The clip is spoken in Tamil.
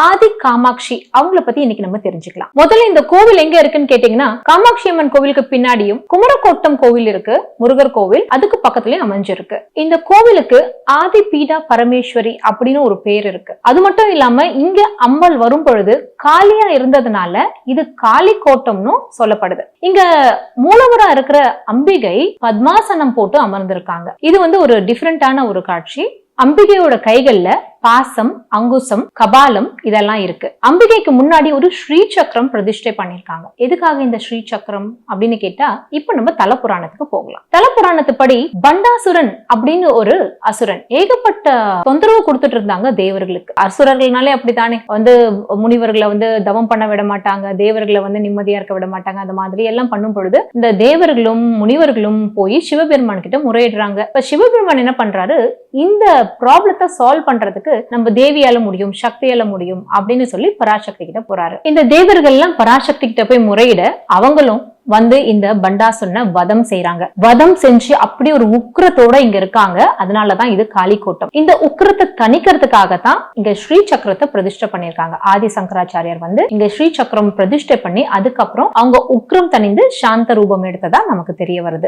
ஆதி காமாட்சி அவங்கள பத்தி இன்னைக்கு நம்ம தெரிஞ்சுக்கலாம். முதல்ல இந்த கோவில் எங்க இருக்குன்னு கேட்டீங்கன்னா, காமாட்சி அம்மன் கோவிலுக்கு பின்னாடியும் குமரக்கோட்டம் கோவில் இருக்கு, முருகர் கோவில், அதுக்கு பக்கத்துலயும் அமைஞ்சிருக்கு. இந்த கோவிலுக்கு ஆதி பீடா பரமேஸ்வரி அப்படின்னு ஒரு பேர் இருக்கு. அது மட்டும் இல்லாம இங்க அம்மன் வரும் பொழுது காலியா இருந்ததுனால இது காளி கோட்டம்னு சொல்லப்படுது. இங்க மூலவரா இருக்கிற அம்பிகை பத்மாசனம் போட்டு அமர்ந்திருக்காங்க. இது ஒரு டிஃபரெண்டான ஒரு காட்சி. அம்பிகையோட கைகள்ல பாசம், அங்குசம், கபாலம் இதெல்லாம் இருக்கு. அம்பிகைக்கு முன்னாடி ஒரு ஸ்ரீ சக்கரம் பிரதிஷ்டை பண்ணிருக்காங்க. எதுக்காக இந்த ஸ்ரீ சக்கரம் அப்படின்னு கேட்டா, இப்ப நம்ம தலபுராணத்துக்கு போகலாம். தலபுராணத்துப்படி பண்டாசுரன் அப்படின்னு ஒரு அசுரன் ஏகப்பட்ட தொந்தரவு கொடுத்துட்டு இருந்தாங்க தேவர்களுக்கு. அசுரர்கள்னாலே அப்படித்தானே, முனிவர்களை தவம் பண்ண விட மாட்டாங்க, தேவர்களை நிம்மதியா இருக்க விட மாட்டாங்க. அந்த மாதிரி எல்லாம் பண்ணும் பொழுது இந்த தேவர்களும் முனிவர்களும் போய் சிவபெருமான் கிட்ட முறையிடுறாங்க. இப்ப சிவபெருமான் என்ன பண்றாரு, இந்த ப்ராப்ளத்தை சால்வ் பண்றதுக்கு நம்ம தேவியால முடியும், சக்தியால முடியும் அப்படின்னு சொல்லி பராசக்தி கிட்ட போறாரு. இந்த தேவர்கள் எல்லாம் பராசக்தி கிட்ட போய் முறையிட அவங்களும் இந்த பண்டாசுரனை வதம் செய்யறாங்க. வதம் செஞ்சு அப்படி ஒரு உக்கிரத்தோட இங்க இருக்காங்க. அதனாலதான் இது காளிக்கோட்டம். இந்த உக்கிரத்தை தணிக்கிறதுக்காகத்தான் இங்க ஸ்ரீ சக்கரத்தை பிரதிஷ்டை பண்ணிருக்காங்க. ஆதி சங்கராச்சாரியார் இங்க ஸ்ரீ சக்கரம் பிரதிஷ்டை பண்ணி அதுக்கப்புறம் அவங்க உக்கிரம் தணிந்து சாந்த ரூபம் எடுத்ததா நமக்கு தெரிய வருது.